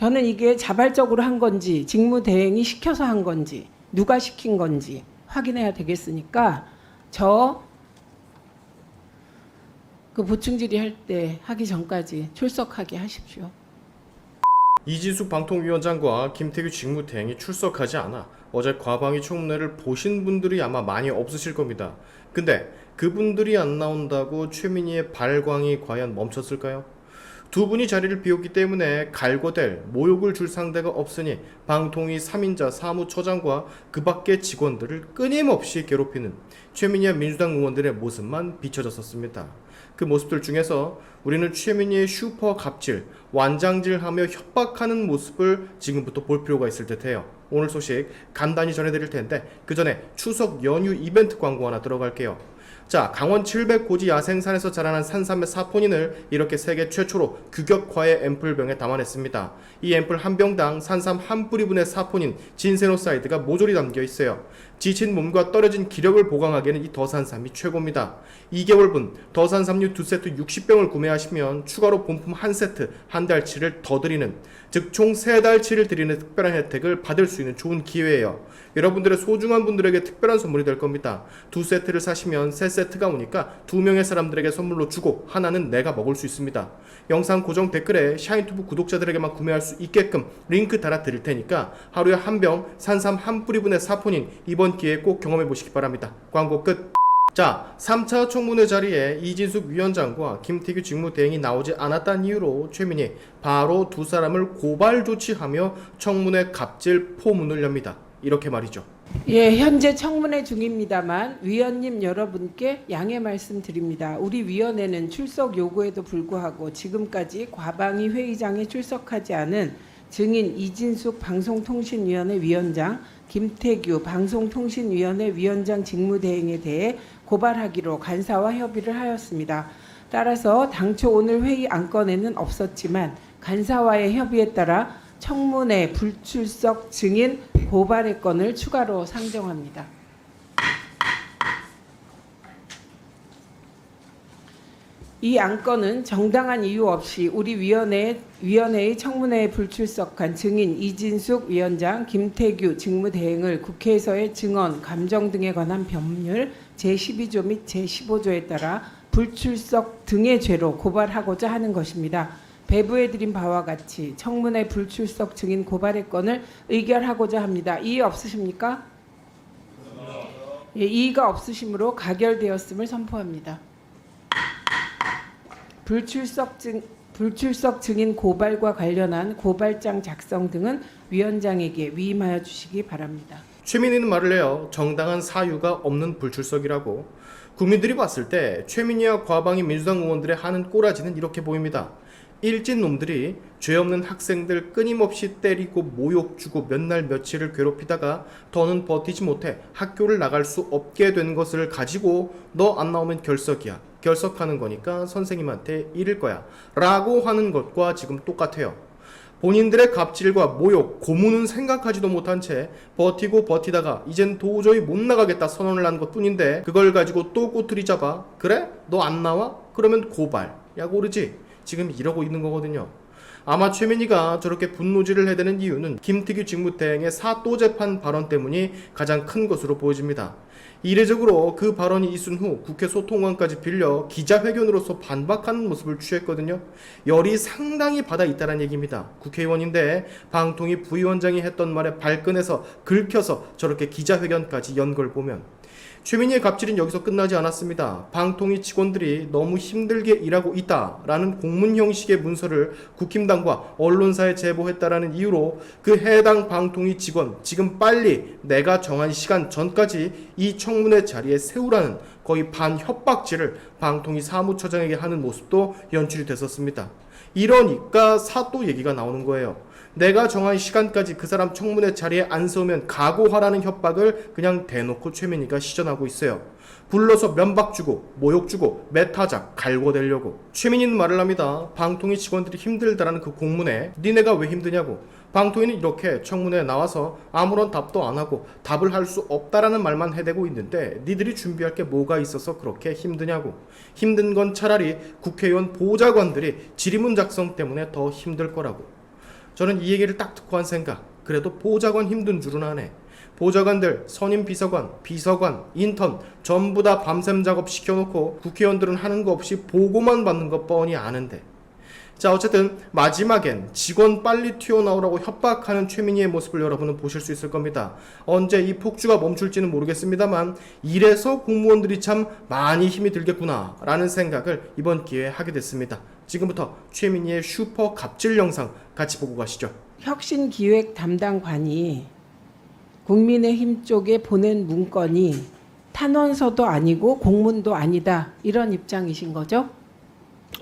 저는 이게 자발적으로 한 건지 직무대행이 시켜서 한 건지 누가 시킨 건지 확인해야 되겠으니까 그 보충 질의할 때 하기 전까지 출석하게 하십시오. 이진숙 방통위원장과 김태규 직무대행이 출석하지 않아 어제 과방위 청문회를 보신 분들이 아마 많이 없으실 겁니다. 근데 그분들이 안 나온다고 최민희의 발광이 과연 멈췄을까요? 두 분이 자리를 비웠기 때문에 갈고될 모욕을 줄 상대가 없으니 방통위 3인자 사무처장과 그 밖의 직원들을 끊임없이 괴롭히는 최민희와 민주당 의원들의 모습만 비춰졌었습니다. 그 모습들 중에서 우리는 최민희의 슈퍼 갑질, 완장질하며 협박하는 모습을 지금부터 볼 필요가 있을 듯해요. 오늘 소식 간단히 전해드릴 텐데 그 전에 추석 연휴 이벤트 광고 하나 들어갈게요. 자, 강원 700고지 야생산에서 자라난 산삼의 사포닌을 이렇게 세계 최초로 규격화의 앰플병에 담아냈습니다. 이 앰플 한 병당 산삼 한 뿌리분의 사포닌, 진세노사이드가 모조리 담겨 있어요. 지친 몸과 떨어진 기력을 보강하기에는 이 더산삼이 최고입니다. 2개월분 더산삼류 2세트 60병을 구매하시면 추가로 본품 1세트 한 달치를 더 드리는, 즉 총 3달치를 드리는 특별한 혜택을 받을 수 있는 좋은 기회예요. 여러분들의 소중한 분들에게 특별한 선물이 될 겁니다. 2세트를 사시면 3세트가 오니까 2명의 사람들에게 선물로 주고 하나는 내가 먹을 수 있습니다. 영상 고정 댓글에 샤인투브 구독자들에게만 구매할 수 있게끔 링크 달아 드릴 테니까 하루에 한 병 산삼 한 뿌리분의 사포닌 이번 기회에 꼭 경험해 보시기 바랍니다. 광고 끝. 자, 3차 청문회 자리에 이진숙 위원장과 김태규 직무대행이 나오지 않았다는 이유로 최민희 바로 두 사람을 고발 조치하며 청문회 갑질 포문을 엽니다. 이렇게 말이죠. 예, 현재 청문회 중입니다만 위원님 여러분께 양해 말씀드립니다. 우리 위원회는 출석 요구에도 불구하고 지금까지 과방위 회의장에 출석하지 않은 증인 이진숙 방송통신위원회 위원장, 김태규 방송통신위원회 위원장 직무대행에 대해 고발하기로 간사와 협의를 하였습니다. 따라서 당초 오늘 회의 안건에는 없었지만 간사와의 협의에 따라 청문회 불출석 증인 고발의 건을 추가로 상정합니다. 이 안건은 정당한 이유 없이 우리 위원회의 청문회에 불출석한 증인 이진숙 위원장, 김태규 직무대행을 국회에서의 증언, 감정 등에 관한 법률 제12조 및 제15조에 따라 불출석 등의 죄로 고발하고자 하는 것입니다. 배부해드린 바와 같이 청문회 불출석 증인 고발의 건을 의결하고자 합니다. 이의 없으십니까? 예, 이의가 없으시므로 가결되었음을 선포합니다. 불출석 증인 고발과 관련한 고발장 작성 등은 위원장에게 위임하여 주시기 바랍니다. 최민희는 말을 해요. 정당한 사유가 없는 불출석이라고. 국민들이 봤을 때 최민희와 과방위 민주당 의원들의 하는 꼬라지는 이렇게 보입니다. 일진 놈들이 죄 없는 학생들 끊임없이 때리고 모욕 주고 몇 날 며칠을 괴롭히다가 더는 버티지 못해 학교를 나갈 수 없게 된 것을 가지고 너 안 나오면 결석이야. 결석하는 거니까 선생님한테 이를 거야. 라고 하는 것과 지금 똑같아요. 본인들의 갑질과 모욕, 고문은 생각하지도 못한 채 버티고 버티다가 이젠 도저히 못 나가겠다 선언을 한 것뿐인데 그걸 가지고 또 꼬투리 잡아. 그래? 너 안 나와? 그러면 고발. 야 고르지? 지금 이러고 있는 거거든요. 아마 최민희가 저렇게 분노질을 해대는 이유는 김태규 직무대행의 사또 재판 발언 때문이 가장 큰 것으로 보여집니다. 이례적으로 그 발언이 있은 후 국회 소통관까지 빌려 기자회견으로서 반박하는 모습을 취했거든요. 열이 상당히 받아 있다는 얘기입니다. 국회의원인데 방통위 부위원장이 했던 말에 발끈해서 긁혀서 저렇게 기자회견까지 연 걸 보면 최민희의 갑질은 여기서 끝나지 않았습니다. 방통위 직원들이 너무 힘들게 일하고 있다라는 공문 형식의 문서를 국힘당과 언론사에 제보했다라는 이유로 그 해당 방통위 직원 지금 빨리 내가 정한 시간 전까지 이 청문회 자리에 세우라는 거의 반협박질을 방통위 사무처장에게 하는 모습도 연출이 됐었습니다. 이러니까 사또 얘기가 나오는 거예요. 내가 정한 시간까지 그 사람 청문회 자리에 안 세우면 각오하라는 협박을 그냥 대놓고 최민희가 시전하고 있어요. 불러서 면박 주고 모욕 주고 메타작 갈고대려고. 최민희는 말을 합니다. 방통위 직원들이 힘들다라는 그 공문에 니네가 왜 힘드냐고. 방통위는 이렇게 청문회에 나와서 아무런 답도 안 하고 답을 할 수 없다라는 말만 해대고 있는데 니들이 준비할 게 뭐가 있어서 그렇게 힘드냐고. 힘든 건 차라리 국회의원 보좌관들이 질의문 작성 때문에 더 힘들 거라고. 저는 이 얘기를 딱 듣고 한 생각, 그래도 보좌관 힘든 줄은 아네. 보좌관들, 선임 비서관, 비서관, 인턴 전부 다 밤샘 작업 시켜놓고 국회의원들은 하는 거 없이 보고만 받는 거 뻔히 아는데. 자, 어쨌든 마지막엔 직원 빨리 튀어나오라고 협박하는 최민희의 모습을 여러분은 보실 수 있을 겁니다. 언제 이 폭주가 멈출지는 모르겠습니다만 이래서 공무원들이 참 많이 힘이 들겠구나 라는 생각을 이번 기회에 하게 됐습니다. 지금부터 최민희의 슈퍼 갑질 영상 같이 보고 가시죠. 혁신기획 담당관이 국민의힘 쪽에 보낸 문건이 탄원서도 아니고 공문도 아니다, 이런 입장이신 거죠?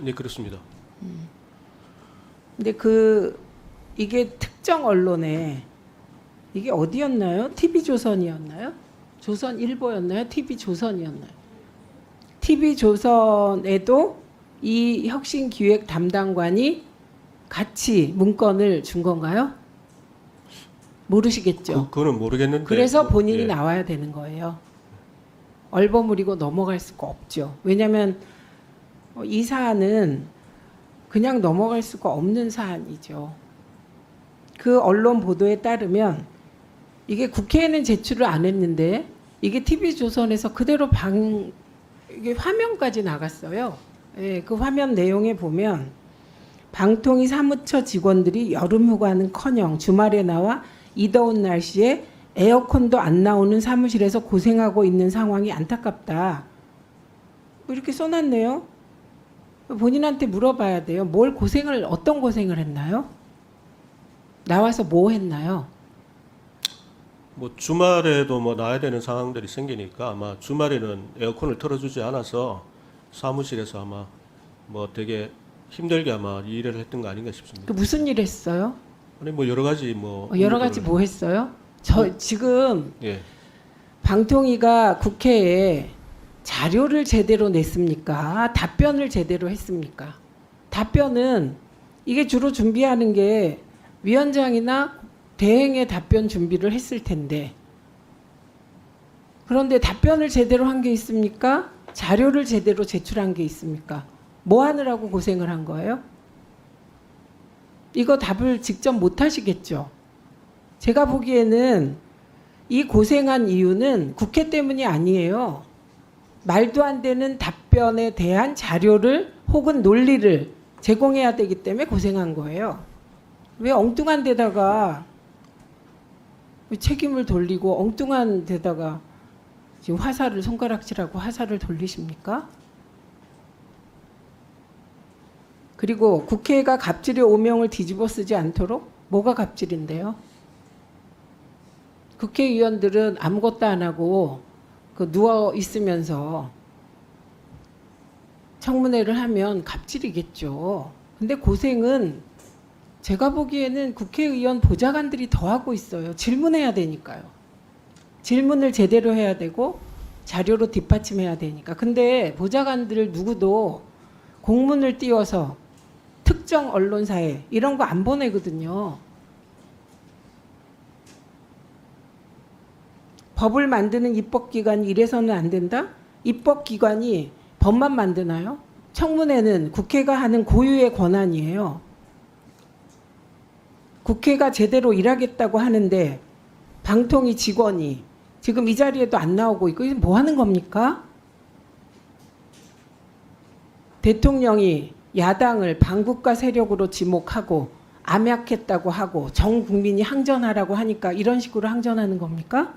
네, 그렇습니다. 근데 이게 특정 언론에, 이게 어디였나요? TV조선이었나요? 조선일보였나요? TV조선이었나요? TV조선에도 이 혁신기획 담당관이 같이 문건을 준 건가요? 모르시겠죠? 그거는 모르겠는데. 그래서 본인이 예. 나와야 되는 거예요. 얼버무리고 넘어갈 수가 없죠. 왜냐하면 이 사안은 그냥 넘어갈 수가 없는 사안이죠. 그 언론 보도에 따르면 이게 국회에는 제출을 안 했는데 이게 TV조선에서 그대로 이게 화면까지 나갔어요. 예, 그 화면 내용에 보면 방통위 사무처 직원들이 여름 휴가는커녕 주말에 나와 이 더운 날씨에 에어컨도 안 나오는 사무실에서 고생하고 있는 상황이 안타깝다. 뭐 이렇게 써놨네요. 본인한테 물어봐야 돼요. 어떤 고생을 했나요? 나와서 뭐 했나요? 뭐 주말에도 뭐 나야 되는 상황들이 생기니까 아마 주말에는 에어컨을 틀어주지 않아서 사무실에서 아마 뭐 되게 힘들게 아마 일을 했던 거 아닌가 싶습니다. 그 무슨 일 했어요? 아니 뭐 여러 가지 뭐 여러 가지 뭐 했어요? 지금 예. 방통위가 국회에 자료를 제대로 냈습니까? 답변을 제대로 했습니까? 답변은 이게 주로 준비하는 게 위원장이나 대행의 답변 준비를 했을 텐데, 그런데 답변을 제대로 한 게 있습니까? 자료를 제대로 제출한 게 있습니까? 뭐 하느라고 고생을 한 거예요? 이거 답을 직접 못 하시겠죠? 제가 보기에는 이 고생한 이유는 국회 때문이 아니에요. 말도 안 되는 답변에 대한 자료를 혹은 논리를 제공해야 되기 때문에 고생한 거예요. 왜 엉뚱한 데다가 책임을 돌리고 엉뚱한 데다가 지금 손가락질하고 화살을 돌리십니까? 그리고 국회가 갑질의 오명을 뒤집어 쓰지 않도록, 뭐가 갑질인데요? 국회의원들은 아무것도 안 하고 누워 있으면서 청문회를 하면 갑질이겠죠. 근데 고생은 제가 보기에는 국회의원 보좌관들이 더 하고 있어요. 질문해야 되니까요. 질문을 제대로 해야 되고 자료로 뒷받침해야 되니까. 근데 보좌관들 누구도 공문을 띄워서 특정 언론사에 이런 거 안 보내거든요. 법을 만드는 입법기관이 이래서는 안 된다? 입법기관이 법만 만드나요? 청문회는 국회가 하는 고유의 권한이에요. 국회가 제대로 일하겠다고 하는데 방통위 직원이 지금 이 자리에도 안 나오고 있고, 이게 뭐 하는 겁니까? 대통령이 야당을 반국가 세력으로 지목하고 암약했다고 하고 전 국민이 항전하라고 하니까 이런 식으로 항전하는 겁니까?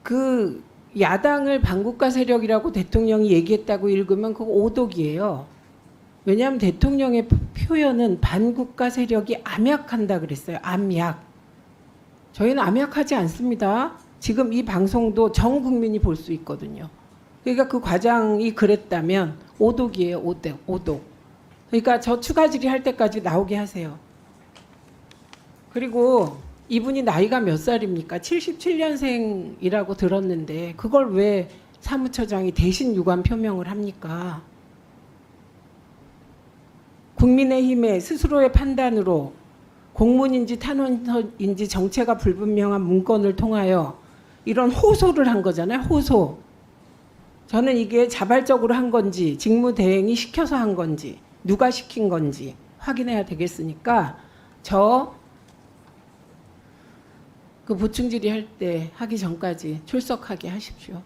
그 야당을 반국가 세력이라고 대통령이 얘기했다고 읽으면 그거 오독이에요. 왜냐하면 대통령의 표현은 반국가 세력이 암약한다 그랬어요. 암약. 저희는 암약하지 않습니다. 지금 이 방송도 전 국민이 볼 수 있거든요. 그러니까 그 과장이 그랬다면 오독이에요. 오독. 그러니까 저 추가 질의할 때까지 나오게 하세요. 그리고 이분이 나이가 몇 살입니까? 77년생이라고 들었는데 그걸 왜 사무처장이 대신 유감 표명을 합니까? 국민의힘의 스스로의 판단으로 공문인지 탄원서인지 정체가 불분명한 문건을 통하여 이런 호소를 한 거잖아요. 호소. 저는 이게 자발적으로 한 건지 직무대행이 시켜서 한 건지 누가 시킨 건지 확인해야 되겠으니까 그 보충 질의할 때 하기 전까지 출석하게 하십시오.